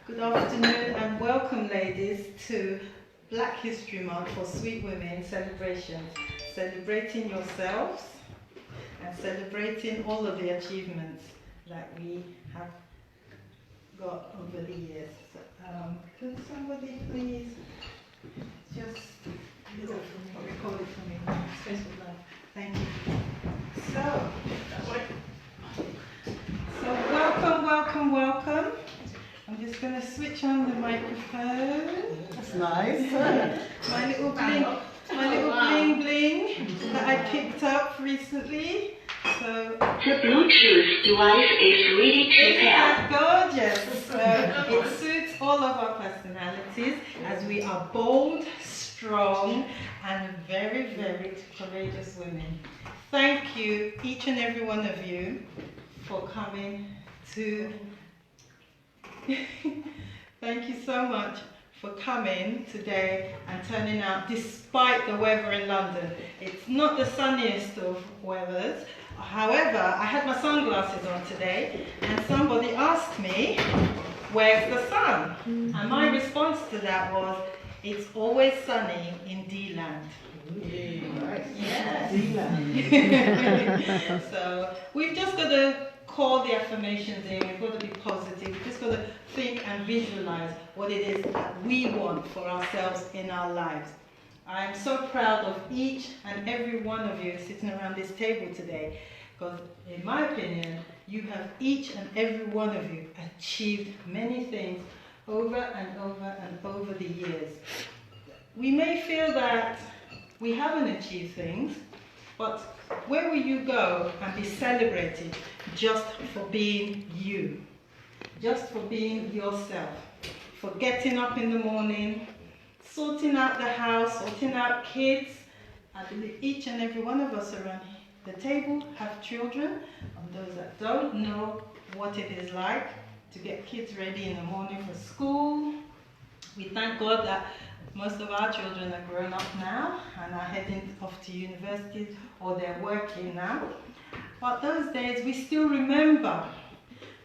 Good afternoon and welcome, ladies, to Black History Month for Sweet Women celebrations. Celebrating yourselves and celebrating all of the achievements that we have got over the years. Could somebody please just record it for me? Special love. Thank you. So welcome. I'm just going to switch on the microphone. That's nice. My little bling that I picked up recently. So the Bluetooth device is ready to pair. Gorgeous. So it suits all of our personalities as we are bold, strong, and very, very courageous women. Thank you, each and every one of you, for coming to. Thank you so much for coming today and turning out despite the weather in London. It's not the sunniest of weathers. However, I had my sunglasses on today and somebody asked me, where's the sun? And my response to that was, it's always sunny in D-land. Yes. So we've just got to call the affirmations in, we've got to be positive, we've just got to think and visualize what it is that we want for ourselves in our lives. I am so proud of each and every one of you sitting around this table today, because in my opinion, you have each and every one of you achieved many things over and over and over the years. We may feel that we haven't achieved things, but where will you go and be celebrated just for being you? Just for being yourself? For getting up in the morning, sorting out the house, sorting out kids. I believe each and every one of us around the table have children, and those that don't know what it is like to get kids ready in the morning for school. We thank God that most of our children are grown up now and are heading off to universities or they're working now. But those days we still remember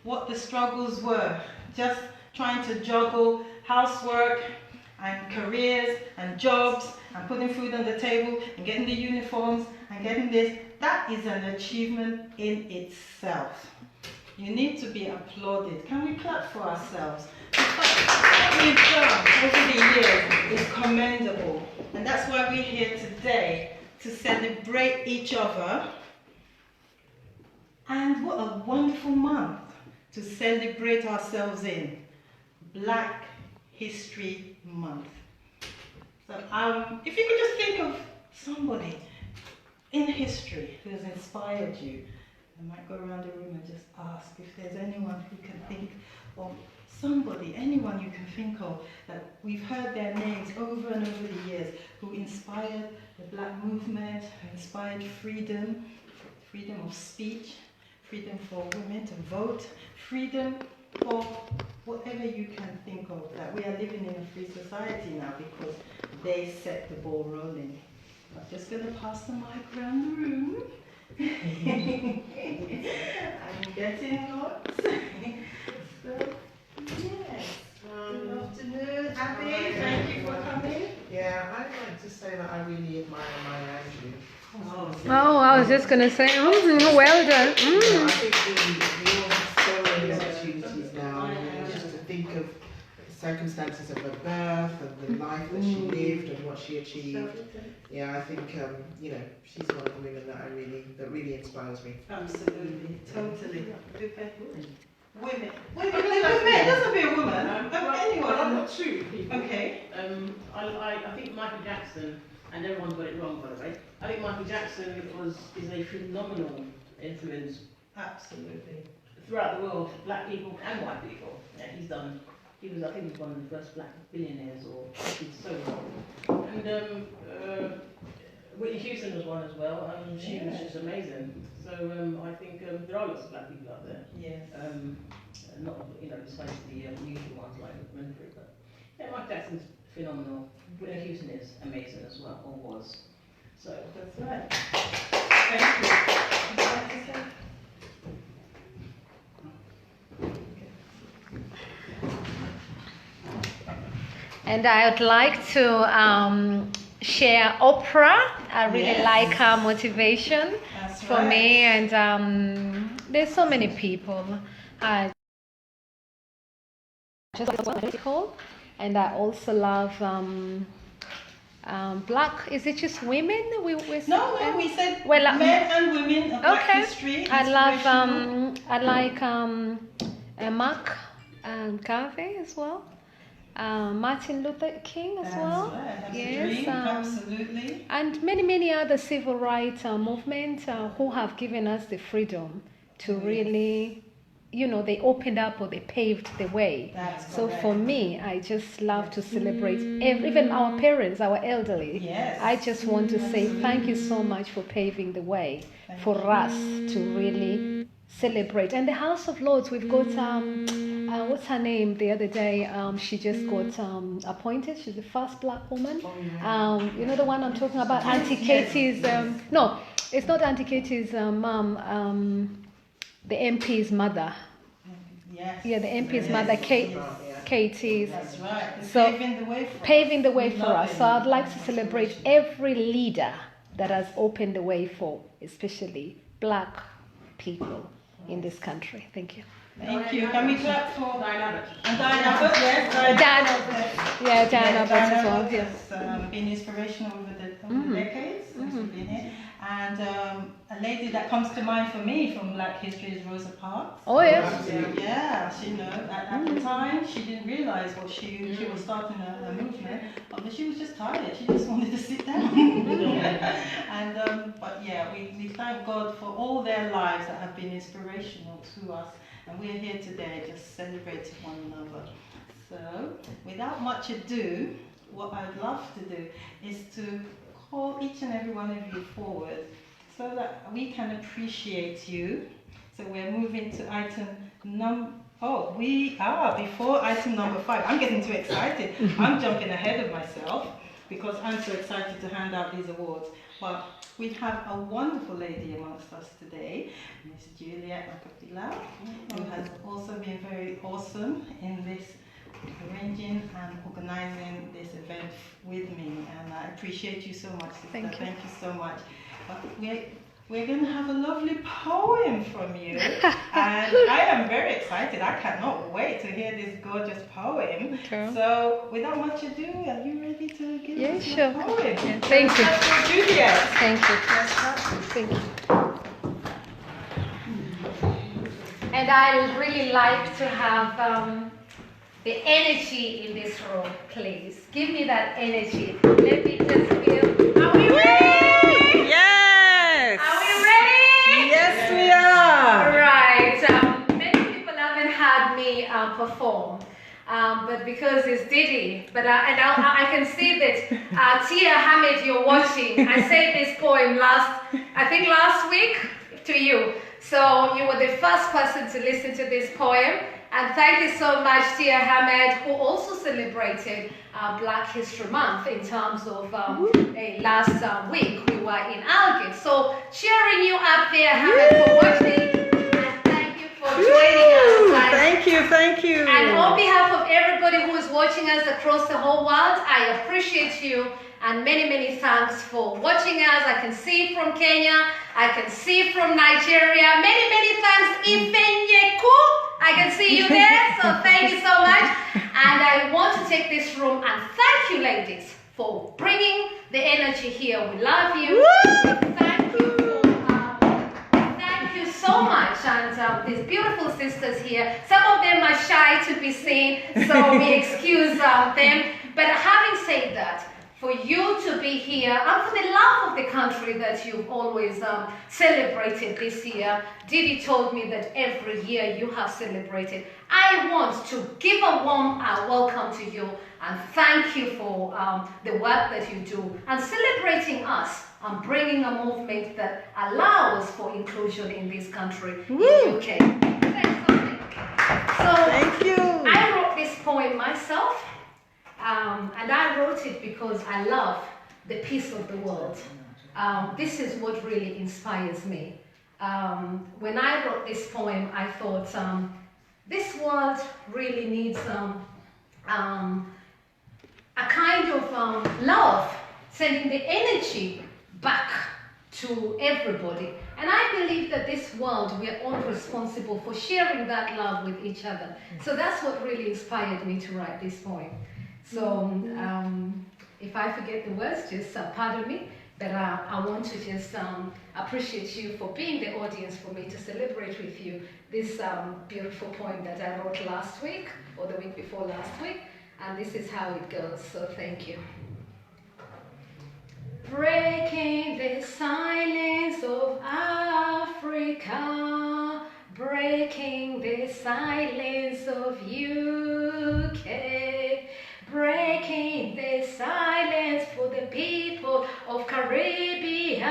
what the struggles were, just trying to juggle housework and careers and jobs and putting food on the table and getting the uniforms and getting this. That is an achievement in itself. You need to be applauded. Can we clap for ourselves? What we've done over the years is commendable, and that's why we're here today to celebrate each other. And what a wonderful month to celebrate ourselves in, Black History Month. So if you could just think of somebody in history who has inspired you, I might go around the room and just ask if there's anyone who can think of somebody, anyone you can think of, that we've heard their names over and over the years, who inspired the Black movement, who inspired freedom, freedom of speech, freedom for women to vote, freedom for whatever you can think of, that we are living in a free society now because they set the ball rolling. I'm just going to pass the mic around the room. I'm getting lots. So, yes. Good afternoon, Abby. Thank you for coming. Yeah, I'd like to say that I really admire my Andrew. Oh, I was just going to say, well done. I think we all have so many opportunities now. And just to think of the circumstances of her birth and the life that she lived and what she achieved. Yeah, I think she's one of the women that really inspires me. Absolutely, totally. Women. Wait, it doesn't be a woman. Anyone. I've got two people. Okay. I think Michael Jackson, and everyone's got it wrong by the way. I think Michael Jackson is a phenomenal influence. Absolutely. Throughout the world, black people and white people. Yeah, he was I think one of the first black billionaires, or he's so well. And Whitney Houston was one as well. She was just amazing. So I think there are lots of black people out there. Yes. Not besides the usual ones like Winfrey, but yeah, Mike Jackson's phenomenal. Whitney Houston is amazing as well, or was. So that's right. Thank you. Would you like to say? And I would like to share Oprah. I really Yes. like her motivation That's for right. me, and there's so many people. I just love, and I also love black. Is it just women? No, we said Well, men and women of Black okay. history. I love inspirational. I like Mark Garvey as well. Martin Luther King as That's well. right. That's a Yes, dream. Absolutely. and many other civil rights movements who have given us the freedom to really, they opened up or they paved the way. That's So correct. for me, I just love to celebrate even our parents, our elderly. Yes. I just want to say thank you so much for paving the way for us to really celebrate. And the House of Lords, we've got what's her name? The other day, she just got appointed. She's the first black woman. You know the one I'm talking about, Auntie Katie's. No, it's not Auntie Katie's mom. The MP's mother. Yes. Yeah, the MP's Yes. mother, Katie's. That's right. They're So, paving the way for Paving the way We for love us. it. So I'd like to celebrate every leader that has opened the way for, especially black people in this country. Thank you. Thank you. Can we clap for Diana. and Diana Abbott? Yes, Diana Abbott as well. Abbott Yes. has been inspirational over the decades since we've been here. And a lady that comes to mind for me from Black history is Rosa Parks. Oh yes. Yeah, at the time she didn't realize what she was starting a movement, but she was just tired. She just wanted to sit down. And but yeah, we thank God for all their lives that have been inspirational to us, and we're here today just celebrating one another. So, without much ado, what I'd love to do is to call each and every one of you forward so that we can appreciate you. So we're moving to item before item number 5. I'm getting too excited. I'm jumping ahead of myself because I'm so excited to hand out these awards. But we have a wonderful lady amongst us today, Miss Juliet Makapila, who has also been very awesome in this arranging and organizing this event with me, and I appreciate you so much, sister. Thank you. Thank you so much. But we're going to have a lovely poem from you, and I am very excited. I cannot wait to hear this gorgeous poem. Okay. So, without much ado, are you ready to give us your sure. poem? Yeah, thank you. That's for Juliet. Thank you. Thank you. And I really like to have the energy in this room, please. Give me that energy. Let me just feel. Are we ready? Yes. Are we ready? Yes, we are. Right. Many people haven't had me perform. But because it's Didi, but I can see that Tia Hamid, you're watching. I said this poem last week to you. So you were the first person to listen to this poem. And thank you so much, Tia Hamid, who also celebrated Black History Month in terms of last week we were in Algate. So cheering you up there, Hamid, for watching. And thank you for joining us. Thank you. And on behalf of everybody who is watching us across the whole world, I appreciate you and many thanks for watching us. I can see from Kenya, I can see from Nigeria. Many thanks, Ifenyeku. I can see you there, so thank you so much. And I want to take this room and thank you, ladies, for bringing the energy here. We love you. Thank you. Thank you so much. And these beautiful sisters here, some of them are shy to be seen, so we excuse them. But having said that, for you to be here and for the love of the country that you've always celebrated this year. Didi told me that every year you have celebrated. I want to give a warm welcome to you and thank you for the work that you do and celebrating us and bringing a movement that allows for inclusion in this country, in the UK. So, Thank you. I wrote this poem myself. And I wrote it because I love the peace of the world. This is what really inspires me. When I wrote this poem, I thought this world really needs a kind of love, sending the energy back to everybody. And I believe that this world, we are all responsible for sharing that love with each other. So that's what really inspired me to write this poem. So if I forget the words, just pardon me. But I want to just appreciate you for being the audience for me to celebrate with you this beautiful poem that I wrote last week or the week before last week. And this is how it goes. So thank you. Breaking the silence of Africa, breaking the silence of UK, breaking the silence for the people of Caribbean,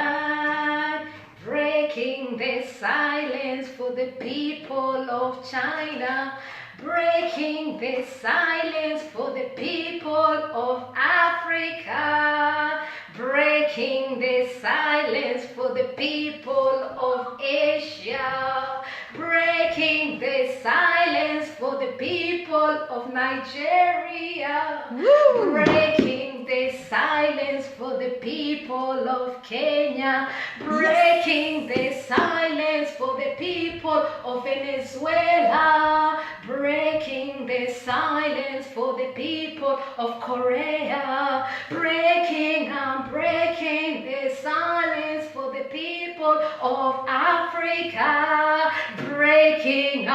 breaking the silence for the people of China, breaking the silence for the people of Africa, breaking the silence for the people of Asia, breaking the silence for the people of Nigeria, breaking the silence for the people of Kenya, breaking the silence for the people of Venezuela, breaking the silence for the people of Korea, breaking the silence for the people of Africa, breaking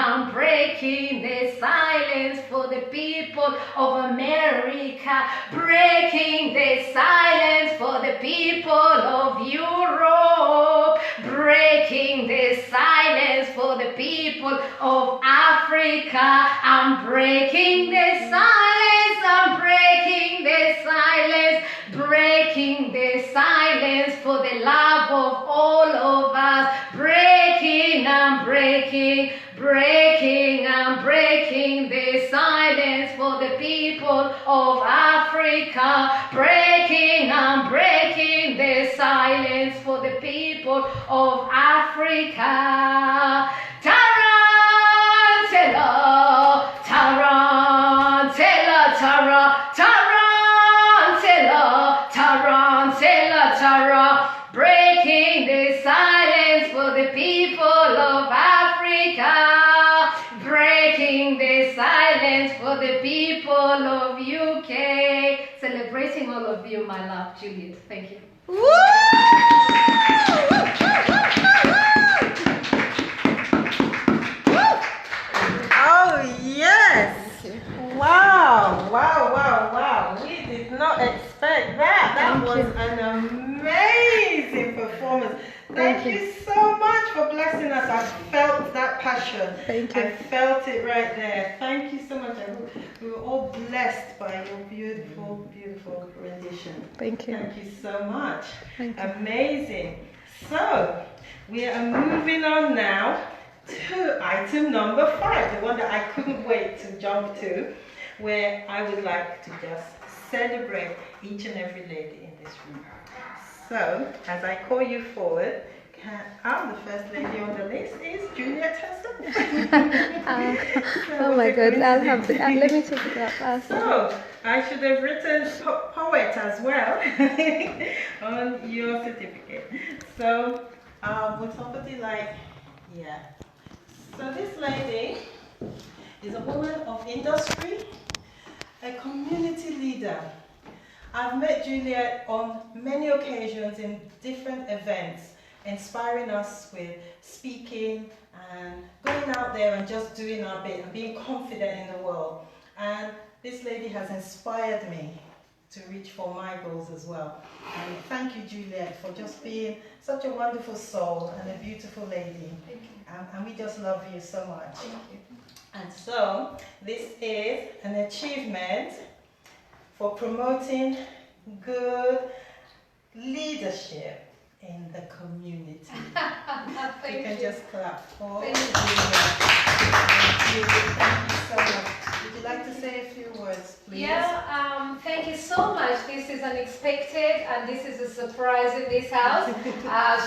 the silence for the people of America, breaking the silence for the people of Europe, breaking the silence for the people of Africa. I'm breaking the silence, I'm breaking the silence, breaking the silence for the love of all of us, I'm breaking the silence for the people of Africa, I'm breaking the silence for the people of Africa. Tarantella, tarantella, tarantella, tarantella, tarantella, breaking the silence for the people of Africa, breaking the silence for the people of UK. Celebrating all of you, my love, Juliet. Thank you. Woo! Oh, yes! Wow, wow, wow, wow. We did not expect that. That was an amazing performance. Thank you so much for blessing us. I felt that passion. Thank you. I felt it right there. Thank you so much. We were all blessed by your beautiful, beautiful rendition. Thank you. Thank you so much. Thank you. Amazing. So, we are moving on now to item number 5, the one that I couldn't wait to jump to, where I would like to just celebrate each and every lady in this room. So, as I call you forward, the first lady on the list is Juliet herself. Oh my God, I'll have to, let me take it up first. So, I should have written poet as well on your certificate. So, would somebody like, yeah. So this lady is a woman of industry, a community leader. I've met Juliet on many occasions in different events, inspiring us with speaking and going out there and just doing our bit and being confident in the world. And this lady has inspired me to reach for my goals as well. And thank you, Juliet, for just being such a wonderful soul and a beautiful lady. Thank you. And we just love you so much. Thank you. And so, this is an achievement for promoting good leadership in the community. You can just clap for Thank Juliet. Thank you so much. Would you like to say a few words, please? Yeah, thank thank you so much. This is unexpected and this is a surprise in this house.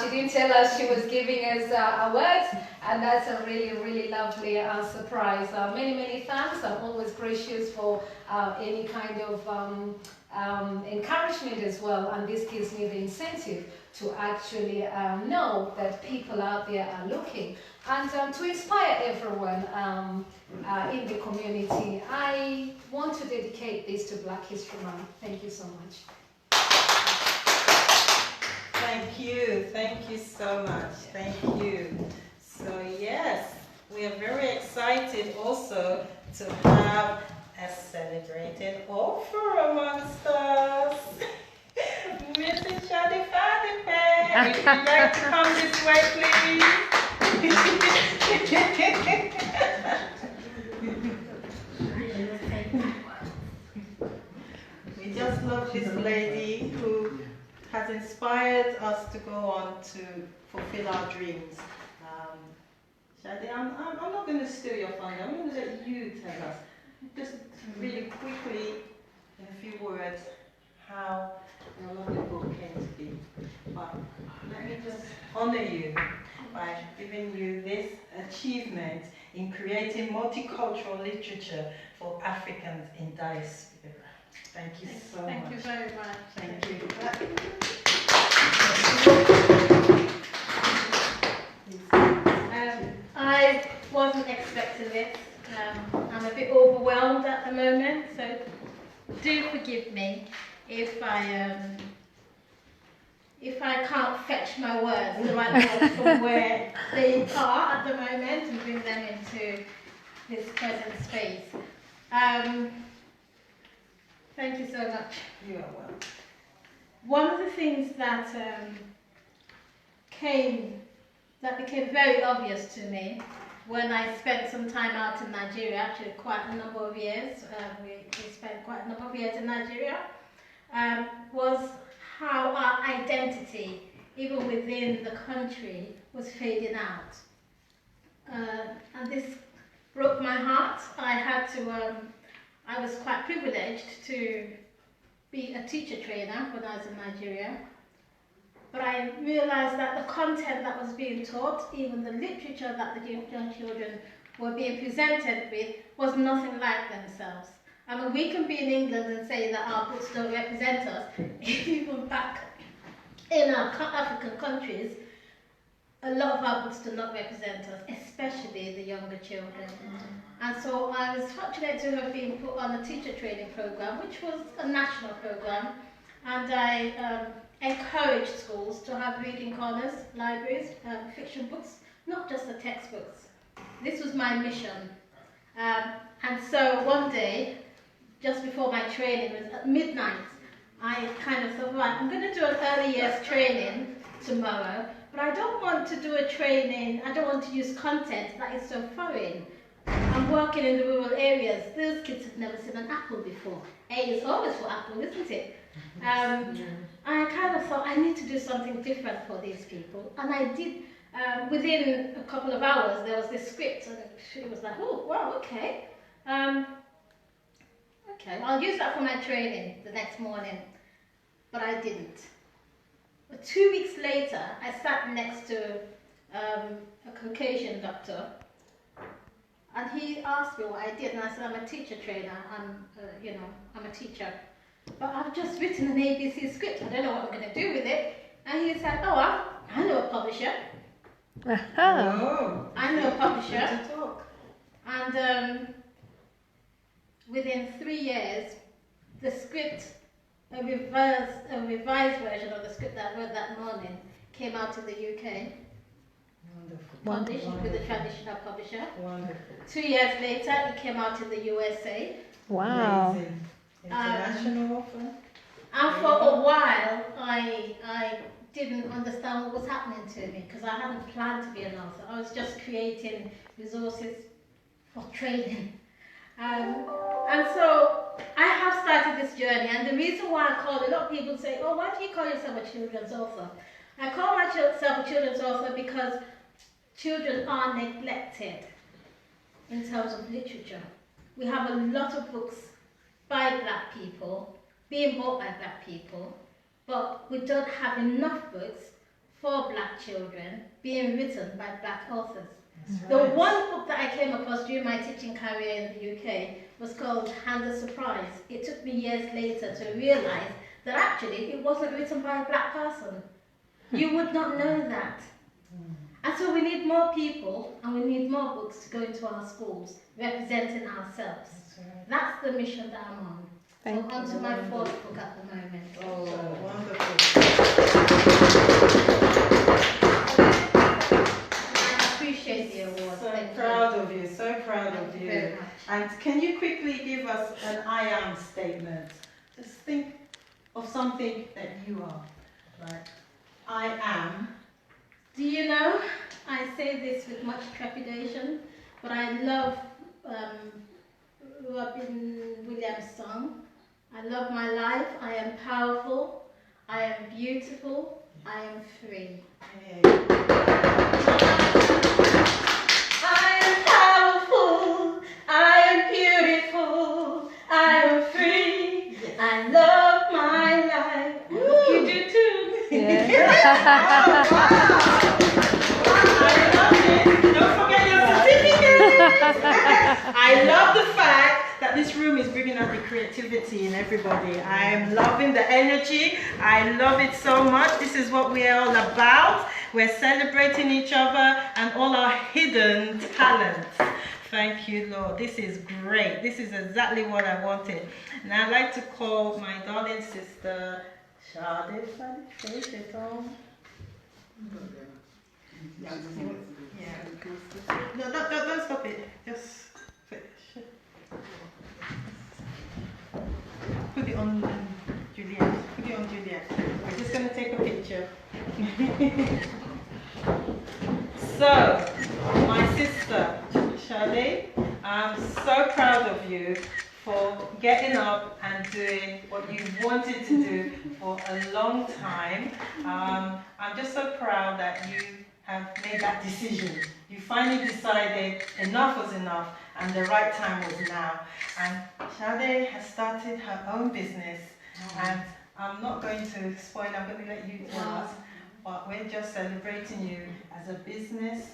She didn't tell us she was giving us awards, and that's a really, really lovely surprise. Many thanks. I'm always gracious for any kind of encouragement as well, and this gives me the incentive to actually know that people out there are looking, and to inspire everyone in the community. I want to dedicate this to Black History Month. Thank you so much. Thank you so much. Thank you. So yes, we are very excited also to have a celebrated author amongst us. Mrs. Shadi Fadipe, would you like to come this way, please? We just love this lady who has inspired us to go on to fulfill our dreams. Shadi, I'm not going to steal your thunder. I'm going to let you tell us, just really quickly, in a few words, how your lovely book came to be. But let me just honor you by giving you this achievement in creating multicultural literature for Africans in diaspora. Thank you so much. Thank you very much. Thank you. I wasn't expecting this. I'm a bit overwhelmed at the moment, so do forgive me if I can't fetch my words, the right words from where they are at the moment and bring them into this present space. Thank you so much. You are welcome. One of the things that became very obvious to me when I spent some time out in Nigeria, actually quite a number of years, we spent quite a number of years in Nigeria, was how our identity, even within the country, was fading out. And this broke my heart. I was quite privileged to be a teacher trainer when I was in Nigeria. But I realized that the content that was being taught, even the literature that the young children were being presented with, was nothing like themselves. I mean, we can be in England and say that our books don't represent us. Even back in our African countries, a lot of our books do not represent us, especially the younger children. And so I was fortunate to have been put on a teacher training program, which was a national program, and I encouraged schools to have reading corners, libraries, fiction books, not just the textbooks. This was my mission. And so one day, just before my training, was at midnight, I kind of thought, right, I'm going to do an early years training tomorrow, but I don't want to do a training, I don't want to use content that is so foreign. I'm working in the rural areas. Those kids have never seen an apple before. A is always for apple, isn't it? I kind of thought I need to do something different for these people, and I did. Within a couple of hours, there was this script, and she was like, "Oh, wow, okay, okay, I'll use that for my training the next morning." But I didn't. But 2 weeks later, I sat next to a Caucasian doctor, and he asked me what I did, and I said, "I'm a teacher trainer. I'm a teacher. But I've just written an ABC script. I don't know what I'm going to do with it." And he said, "Oh, I know a publisher." Oh, I know a publisher. good to talk. And within 3 years, the script, a revised version of the script that I wrote that morning, came out in the UK. Wonderful. Published with a traditional publisher. Wonderful. 2 years later, it came out in the USA. Wow. Amazing. International offer. And for a while, I didn't understand what was happening to me because I hadn't planned to be an author. I was just creating resources for training. And so I have started this journey, and the reason why I call, a lot of people say, "Oh, why do you call yourself a children's author?" I call myself a children's author because children are neglected in terms of literature. We have a lot of books by Black people, being bought by black people, but we don't have enough books for black children being written by black authors. The one book that I came across during my teaching career in the UK was called Hand of Surprise. It took me years later to realize that actually it wasn't written by a black person. You would not know that. And so we need more people and we need more books to go into our schools representing ourselves. That's the mission that I'm on. Thank So on to my fourth book at the moment. Oh, wonderful. I appreciate the award. So Thank proud of you, so proud of you you. very much. And can you quickly give us an I am statement? Just think of something that you are. Like, I am. Do you know, I say this with much trepidation, but I love Robin Williams' song. I love my life. I am powerful. I am beautiful. I am free. I am powerful. I am beautiful. I am free. I love my life. You do too. Yeah. I love it. Don't forget your certificate. I love the fact that this room is bringing out the creativity in everybody. I'm loving the energy. I love it so much. This is what we're all about. We're celebrating each other and all our hidden talents. Thank you, Lord. This is great. This is exactly what I wanted. And I'd like to call my darling sister, Shade. Yeah. No, don't stop it. Just finish. Put it on Juliet. Put it on Juliet. We're just going to take a picture. So, my sister, Shade, I'm so proud of you for getting up and doing what you wanted to do for a long time. I'm just so proud that you have made that decision. You finally decided enough was enough and the right time was now. And Shade has started her own business, and I'm not going to spoil, I'm going to let you tell us, but we're just celebrating you as a business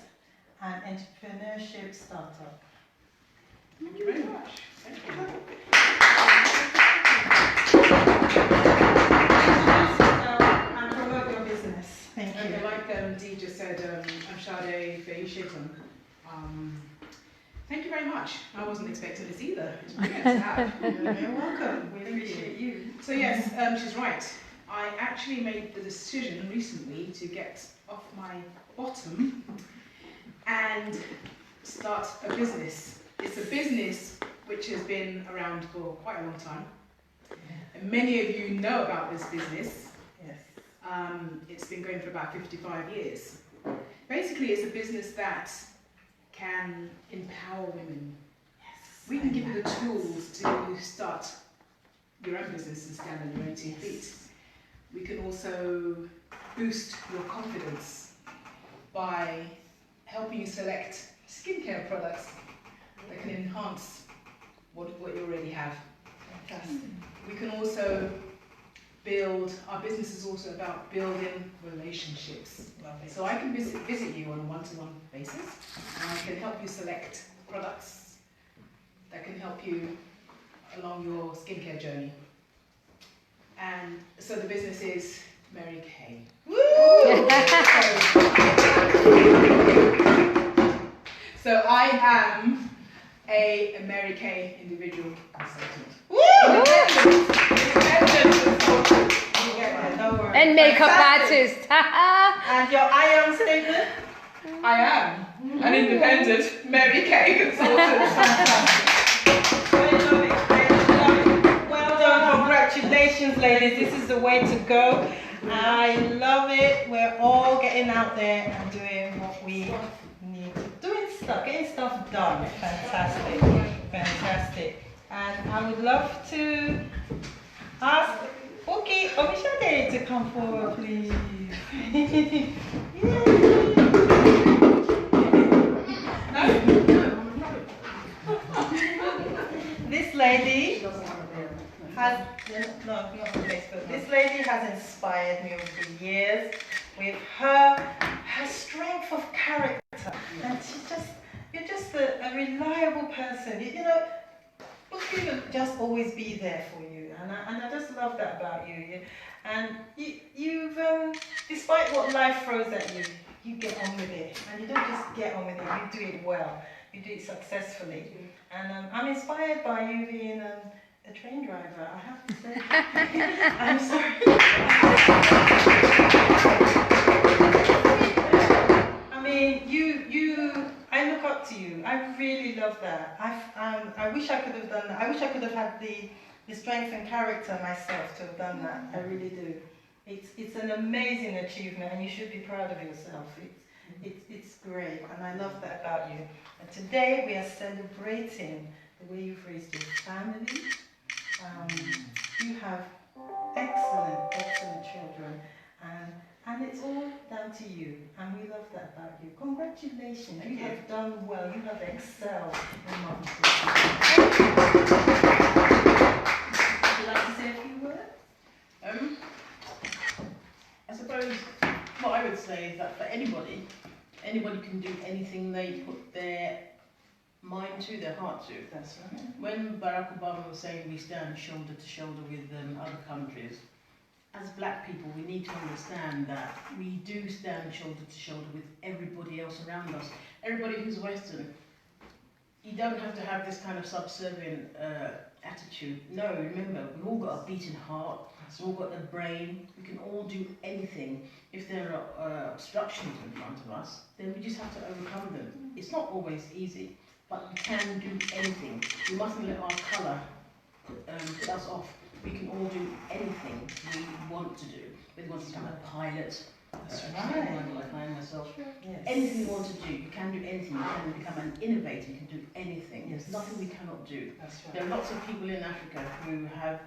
and entrepreneurship startup. Thank you very much. Thank you. And promote your business. Thank you. Okay, like Dee just said, I'm Shade Feishiton. Thank you very much. I wasn't expecting this either. It's brilliant to have. You're welcome. We appreciate you. So yes, she's right. I actually made the decision recently to get off my bottom and start a business. It's a business which has been around for quite a long time. And many of you know about this business. Yes. It's been going for about 55 years. Basically, it's a business that can empower women. Yes. We can give you the tools to start your own business and stand on your own 2 feet. We can also boost your confidence by helping you select skincare products that can enhance what you already have. Fantastic. We can also build, our business is also about building relationships. So I can visit you on a one-to-one basis, and I can help you select products that can help you along your skincare journey. And so the business is Mary Kay. Woo! So I am a Mary Kay individual consultant. Independent consultant. Don't worry. And makeup artist. And your I am statement? I am an independent Mary Kay consultant. Well done, congratulations ladies, this is the way to go. I love it, we're all getting out there and doing what we need to, getting stuff done. Fantastic, fantastic. And I would love to ask Omishade to come forward, please. This lady has, no, not on Facebook. This lady has inspired me over the years with her strength of character. And you're just a reliable person. You know, people will just always be there for you. And I just love that about you. And you've, despite what life throws at you, you get on with it. And you don't just get on with it, you do it well. You do it successfully. And I'm inspired by you being a train driver, I have to say. I'm sorry. I mean, I look up to you. I really love that. I wish I could have done that. I wish I could have had the strength and character myself to have done that. I really do. It's an amazing achievement, and you should be proud of yourself. It's great, and I love that about you. And today we are celebrating the way you've raised your family. You have excellent children, and it's all down to you, and we love that about you. Congratulations, you have done well, you have excelled in motherhood. Would you like to say a few words? I suppose what I would say is that for anybody can do anything they put their mind to, their heart to. That's right. When Barack Obama was saying we stand shoulder to shoulder with other countries, as black people we need to understand that we do stand shoulder to shoulder with everybody else around us. Everybody who's Western. You don't have to have this kind of subservient attitude. No, remember, we've all got a beating heart, we've all got a brain, we can all do anything. If there are obstructions in front of us, then we just have to overcome them. It's not always easy, but we can do anything. We mustn't let our colour put us off. We can all do anything we want to do. Whether you want to become a pilot, like I am myself. Yes. Anything you want to do, you can do anything. You can become an innovator, you can do anything. There's nothing we cannot do. That's right. There are lots of people in Africa who have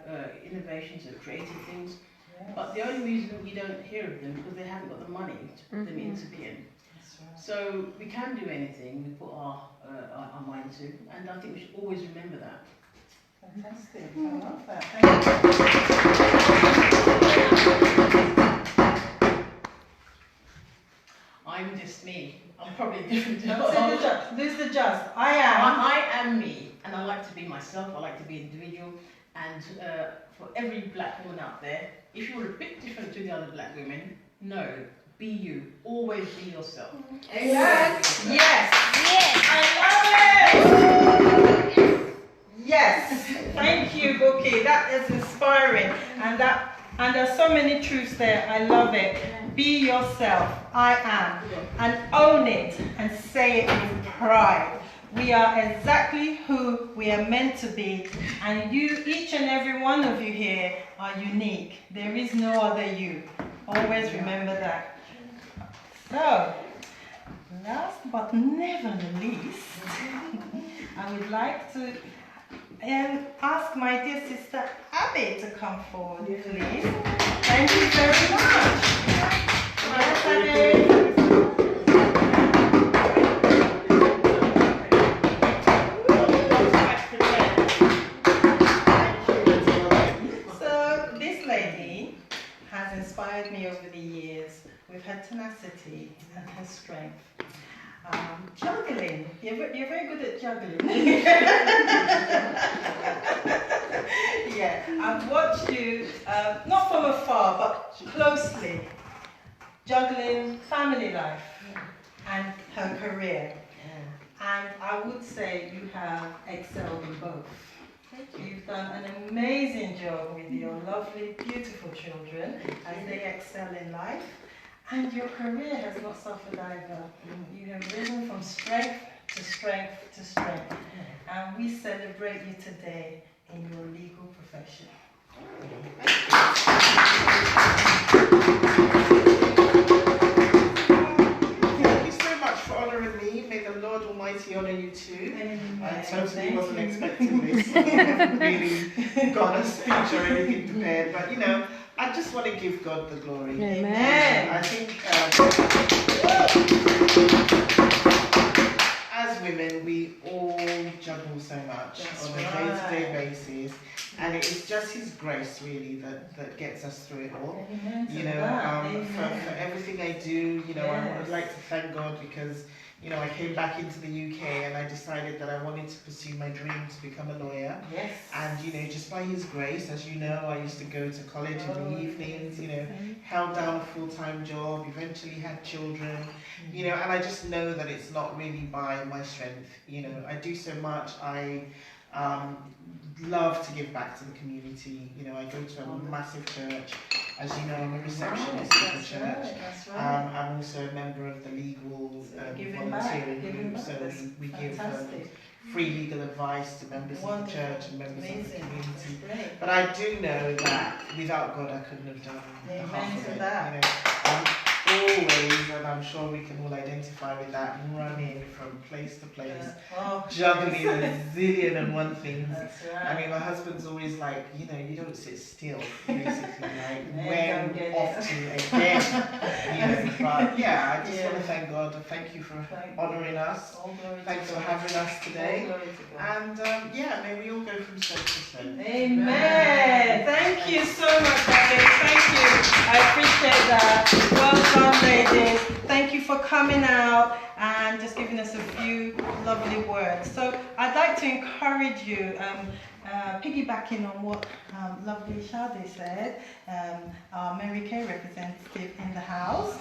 innovations and creative things, Yes. but the only reason we don't hear of them is because they haven't got the money to put them into being. That's right. So we can do anything we put our mind to, and I think we should always remember that. Fantastic. I love that. Thank you. I'm just me. I'm probably different. Who's the just? I am. I am me, and I like to be myself. I like to be individual. And for every black woman out there, if you're a bit different to the other black women, no, be you. Always be yourself. Yes. Yes. Yes. I love it. Yes. Thank you, Buki. That is inspiring, and there's so many truths there. I love it. Be yourself. I am, and own it, and say it with pride. We are exactly who we are meant to be, and you, each and every one of you here, are unique. There is no other you. Always remember that. So, last but never the least, I would like to ask my dear sister Abby to come forward, please. Thank you very much. Yes, Abby. So this lady has inspired me over the years with her tenacity and her strength. Juggling. You're very good at juggling. Yeah, I've watched you, not from afar, but closely, juggling family life and her career. And I would say you have excelled in both. You've done an amazing job with your lovely, beautiful children as they excel in life. And your career has not suffered either. You have risen from strength to strength to strength. And we celebrate you today in your legal profession. Thank you so much for honouring me. May the Lord Almighty honour you too. I totally wasn't expecting this. I haven't really got a speech or anything prepared, but you know, I just want to give God the glory. Amen. I think, as women, we all juggle so much on a day-to-day basis, and it's just His grace really that gets us through it all. Amen to You know, that. for everything I do, you know, I would like to thank God because, you know, I came back into the UK and I decided that I wanted to pursue my dream to become a lawyer. Yes. And, you know, just by His grace, as you know, I used to go to college in the evenings, you know, held down a full-time job, eventually had children, you know, and I just know that it's not really by my strength. You know, I do so much. I love to give back to the community. You know, I go to a massive church. As you know, I'm a receptionist at the church. That's right. I'm also a member of the legal Giving back, volunteering giving group, back. so That's we give fantastic. free legal advice to members of the Wonderful. church and members of the Amazing. community. That's great. But I do know that without God, I couldn't have done the Amen half to of it. that. You know, always, and I'm sure we can all identify with that, running from place to place, Oh, juggling a zillion and one things. that's right. I mean, my husband's always like, you know, you don't sit still, basically, like, Yeah, when don't get off it. to again, you know, but yeah, I just Yeah. want to thank God and thank you for Thank honouring us. All glory to Thanks for God. having us All today. glory to God. And yeah, may we all go from strength to strength. Amen. Thank you so much, David. Thank you. I appreciate that. Well done, ladies. Thank you for coming out and just giving us a few lovely words. So I'd like to encourage you, piggybacking on what lovely Shade said, our Mary Kay representative in the house.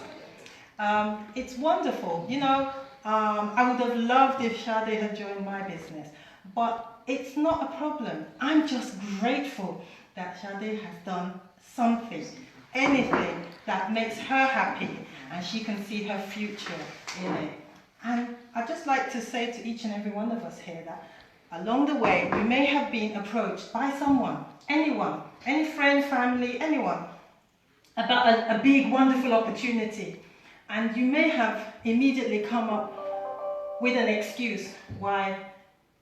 It's wonderful. You know, I would have loved if Shade had joined my business, but it's not a problem. I'm just grateful that Shade has done something, anything that makes her happy and she can see her future in it. And I'd just like to say to each and every one of us here that along the way we may have been approached by someone, anyone, any friend, family, anyone, about a big, wonderful opportunity. And you may have immediately come up with an excuse why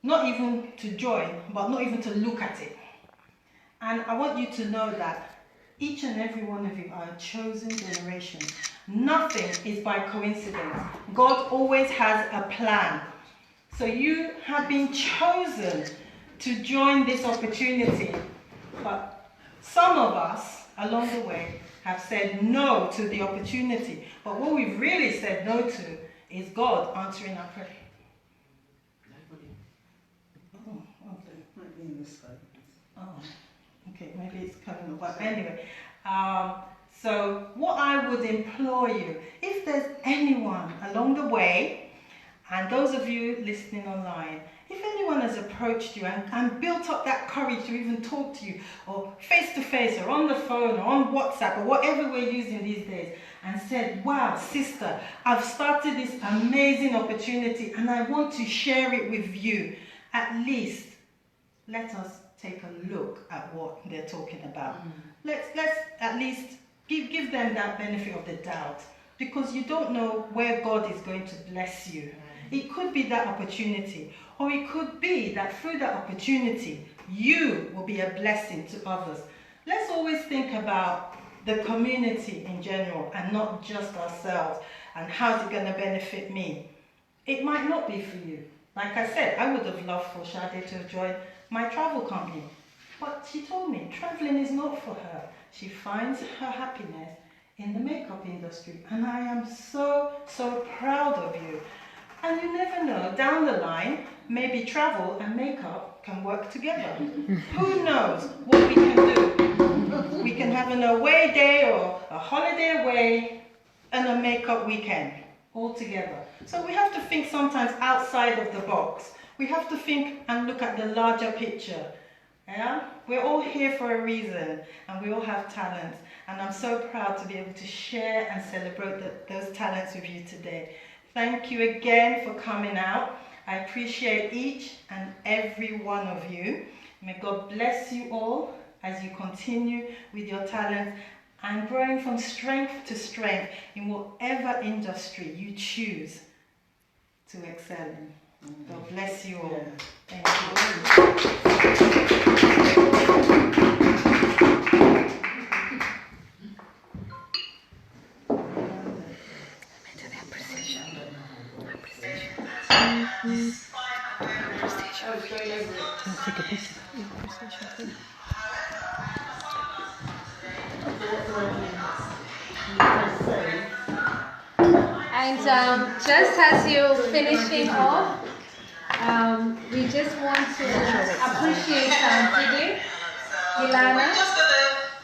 not even to join, but not even to look at it. And I want you to know that each and every one of you are a chosen generation. Nothing is by coincidence. God always has a plan. So you have been chosen to join this opportunity. But some of us along the way have said no to the opportunity. But what we've really said no to is God answering our prayer. Oh, okay. Might be in this side. Oh, okay, maybe it's coming up. But anyway, so what I would implore you, if there's anyone along the way, and those of you listening online, if anyone has approached you and built up that courage to even talk to you, or face to face, or on the phone, or on WhatsApp, or whatever we're using these days, and said, wow, sister, I've started this amazing opportunity and I want to share it with you, at least let us take a look at what they're talking about. Let's at least give them that benefit of the doubt, because you don't know where God is going to bless you. It could be that opportunity, or it could be that through that opportunity you will be a blessing to others. Let's always think about the community in general and not just ourselves and how's it going to benefit me. It might not be for you. Like I said, I would have loved for Shade to have joined my travel company, but she told me traveling is not for her. She finds her happiness in the makeup industry, and I am so proud of you. And you never know, down the line, maybe travel and makeup can work together. Who knows what we can do? We can have an away day or a holiday away and a makeup weekend all together. So we have to think sometimes outside of the box. We have to think and look at the larger picture. Yeah? We're all here for a reason, and we all have talents. And I'm so proud to be able to share and celebrate those talents with you today. Thank you again for coming out. I appreciate each and every one of you. May God bless you all as you continue with your talents and growing from strength to strength in whatever industry you choose to excel in. God bless you all. Thank you. And just as you're finishing off, we just want to appreciate Judy, Lana.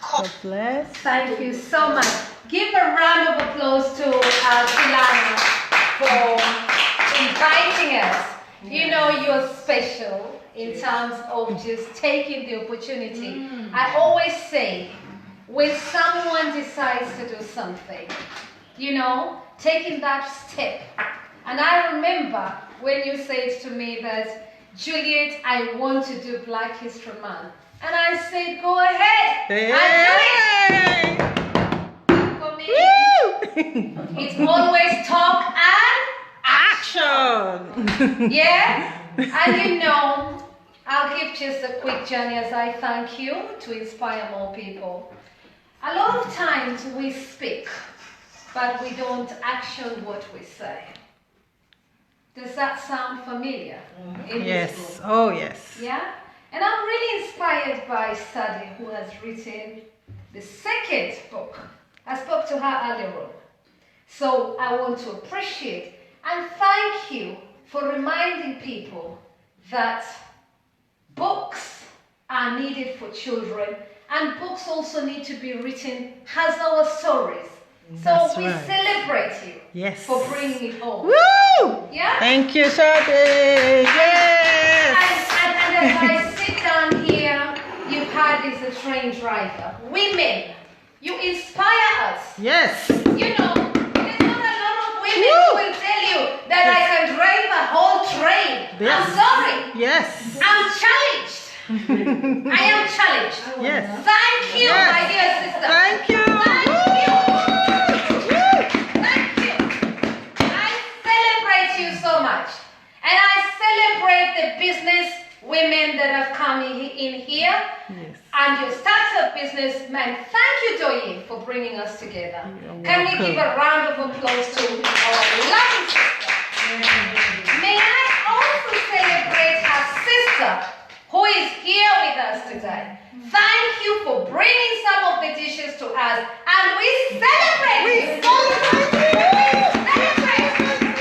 God bless. Thank you so much. Give a round of applause to Lana for inviting us. You know you're special in terms of just taking the opportunity. I always say, when someone decides to do something, you know, taking that step. And I remember when you said to me that, Juliet, I want to do Black History Month. And I said, go ahead and do it. For me, it's always talk and action. Yeah? And you know, I'll give just a quick journey as I thank you to inspire more people. A lot of times we speak, but we don't action what we say. Does that sound familiar? In this Yes. book? Oh, yes. Yeah? And I'm really inspired by Study, who has written the second book. I spoke to her earlier on. So I want to appreciate and thank you for reminding people that books are needed for children, and books also need to be written as our stories. So That's we right. celebrate you Yes. for bringing it home. Woo! Yeah? Thank you, Shade. Yes. And as I sit down here, you've had as a train driver. Women, you inspire us. Yes. You know, there's not a lot of women who will tell you that I can drive a whole train. Yes. I'm sorry. Yes. I'm challenged. I am challenged. Yes. Thank you, Yes. my dear sister. Thank you. Thank you. Thank you. I celebrate you so much. And I celebrate the business women that have come in here. Yes. And your startup businessmen. Thank you, Doyin, for bringing us together. You're Can we welcome. give a round of applause to our lovely sister? May I also celebrate her sister, who is here with us today. Thank you for bringing some of the dishes to us, and we celebrate you.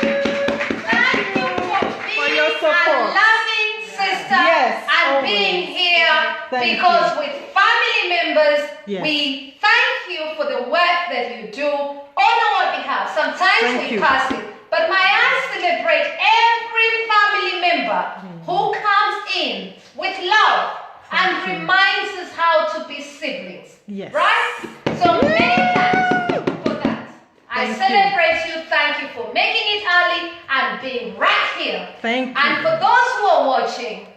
Thank you for being your a support. loving sister Yes, and always. being here, Thank because you. with family members, Yes. we thank you for the work that you do on our behalf. Sometimes Thank we you. pass it, but may I celebrate every family member who comes in with love and reminds us how to be siblings. Yes. Right? So many thanks for that. I Thank celebrate you. Thank you for making it early and being right here. Thank And you. for those who are watching,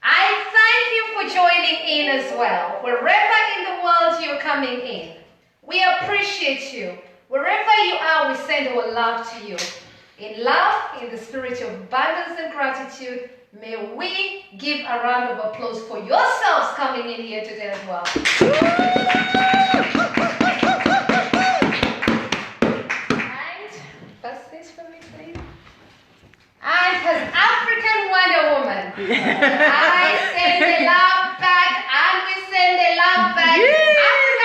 I thank you for joining in as well. Wherever in the world you're coming in, we appreciate you. Wherever you are, we send our love to you. In love, in the spirit of abundance and gratitude, may we give a round of applause for yourselves coming in here today as well. And pass this for me, please. And as African Wonder Woman, I send the love back, and we send the love back. African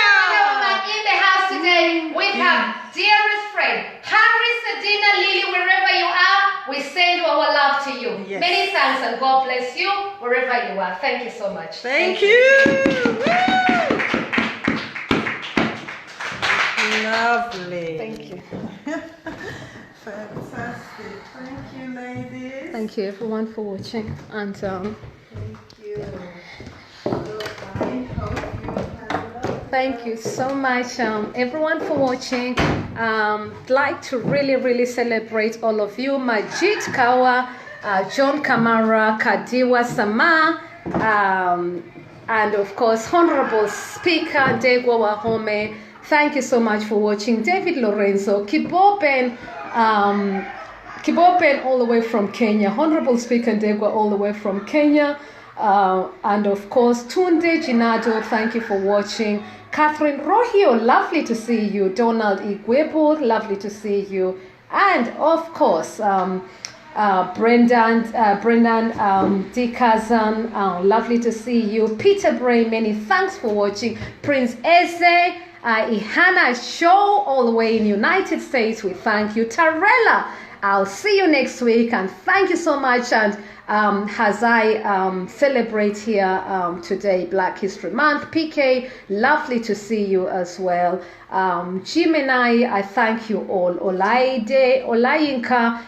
Wonder Woman in the house today with her dearest friend, Harry, Sadina, Lily, wherever you are, we send our love to you. Yes. Many thanks, and God bless you wherever you are. Thank you so much. Thank you. Woo! Lovely. Thank you. Fantastic. Thank you, ladies. Thank you everyone for watching, and Thank you. So I hope you have loved thank you so much everyone for watching. Like to really celebrate all of you. Majid Kawa, John Kamara, Kadiwa Sama, and of course Honorable Speaker Ndegwa Wahome. Thank you so much for watching. David Lorenzo, Kibopen all the way from Kenya. Honorable Speaker Ndegwa all the way from Kenya. And of course, Tunde Jinado, thank you for watching. Catherine Rohio, lovely to see you. Donald Igwebo, lovely to see you. And of course, Brendan D. Kazan, lovely to see you. Peter Bray, many thanks for watching. Prince Eze, Ihana Show, all the way in United States, we thank you. Tarella, I'll see you next week, and thank you so much. And as I celebrate here today, Black History Month, PK, lovely to see you as well. Jim and I thank you all. Olaide, Olayinka,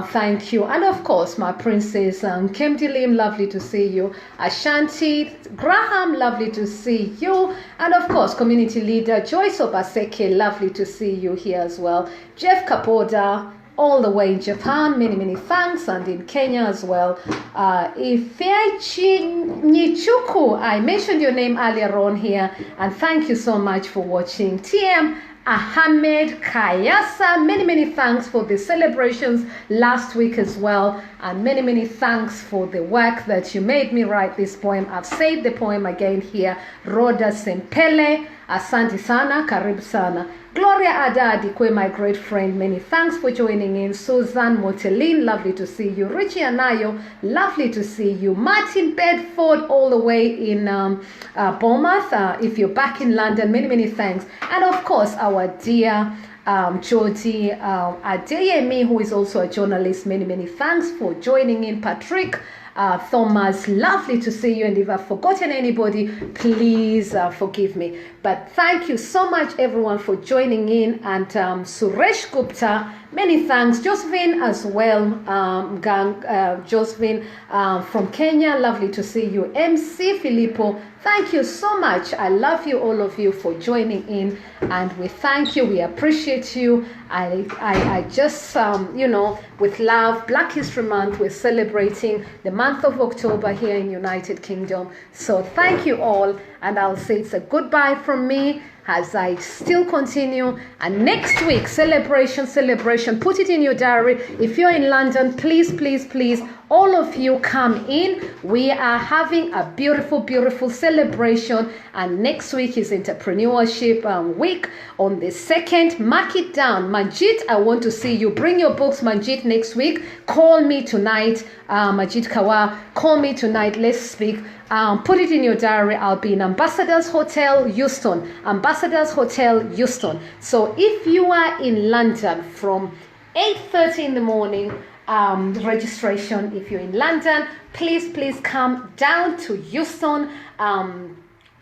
thank you. And of course, my princess, Kemdi Lim, lovely to see you. Ashanti Graham, lovely to see you. And of course, community leader Joyce Obaseke, lovely to see you here as well. Jeff Kapoda, all the way in Japan, many thanks, and in Kenya as well. Ifechi Nichuku, I mentioned your name earlier on here, and thank you so much for watching. TM Ahmed Kayasa, many thanks for the celebrations last week as well, and many thanks for the work that you made me write this poem. I've said the poem again here. Rhoda Sempele, asante sana, karibu sana. Gloria Adadikwe, my great friend, many thanks for joining in. Susan Motelin, lovely to see you. Richie Anayo, lovely to see you. Martin Bedford, all the way in Bournemouth. If you're back in London, many thanks. And of course, our dear Georgie Adeyemi, who is also a journalist, many thanks for joining in. Patrick Thomas, lovely to see you, and if I've forgotten anybody, please forgive me. But thank you so much everyone for joining in, and Suresh Gupta, many thanks. Josephine as well, Josephine from Kenya, lovely to see you. MC Filippo, thank you so much. I love you, all of you, for joining in, and we thank you, we appreciate you. I just, with love, Black History Month, we're celebrating the month of October here in United Kingdom. So thank you all, and I'll say it's a goodbye from me as I still continue. And next week, celebration, put it in your diary. If you're in London, please, all of you come in. We are having a beautiful celebration, and next week is Entrepreneurship Week on the 2nd. Mark it down. Manjit, I want to see you. Bring your books, Manjit, next week. Call me tonight. Manjit Kawa, call me tonight. Let's speak. Put it in your diary. I'll be in Ambassadors Hotel, Euston. Ambassadors Hotel, Euston. So if you are in London from 8:30 in the morning, registration. If you're in London, please come down to Euston.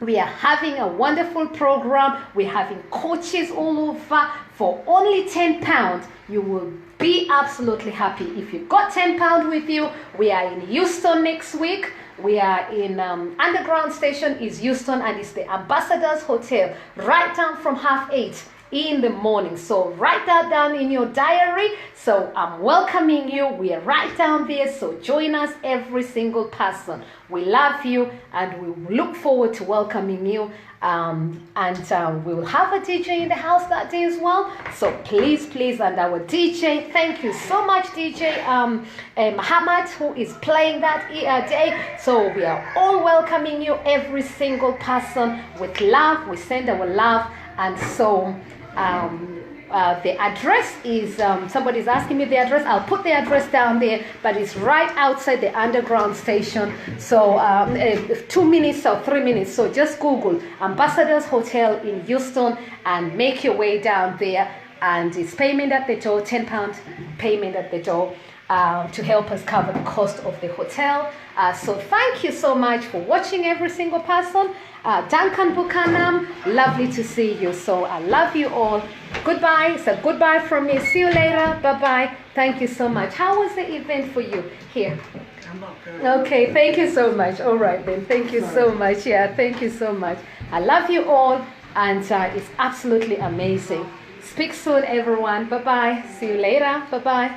We are having a wonderful program. We're having coaches all over for only £10. You will be absolutely happy if you got £10 with you. We are in Euston next week. We are in Underground Station is Euston, and it's the Ambassadors Hotel, right down from 8:30 in the morning. So write that down in your diary. So I'm welcoming you. We are right down there. So join us, every single person. We love you, and we look forward to welcoming you. We will have a DJ in the house that day as well. So please, and our DJ, thank you so much, DJ Muhammad, who is playing that day. So we are all welcoming you, every single person, with love. We send our love. And so the address is, somebody's asking me the address. I'll put the address down there, but it's right outside the Underground Station. So 2 minutes or 3 minutes. So just Google Ambassadors Hotel in Euston and make your way down there. And it's payment at the door, £10 payment at the door, to help us cover the cost of the hotel. So thank you so much for watching, every single person. Duncan Buchanan, lovely to see you. So I love you all. Goodbye. It's a goodbye from me. See you later. Bye-bye. Thank you so much. How was the event for you here? I'm not good. Okay, thank you so much. All right then. Thank you so much. Yeah, thank you so much. I love you all, and it's absolutely amazing. Speak soon, everyone. Bye-bye. See you later. Bye-bye.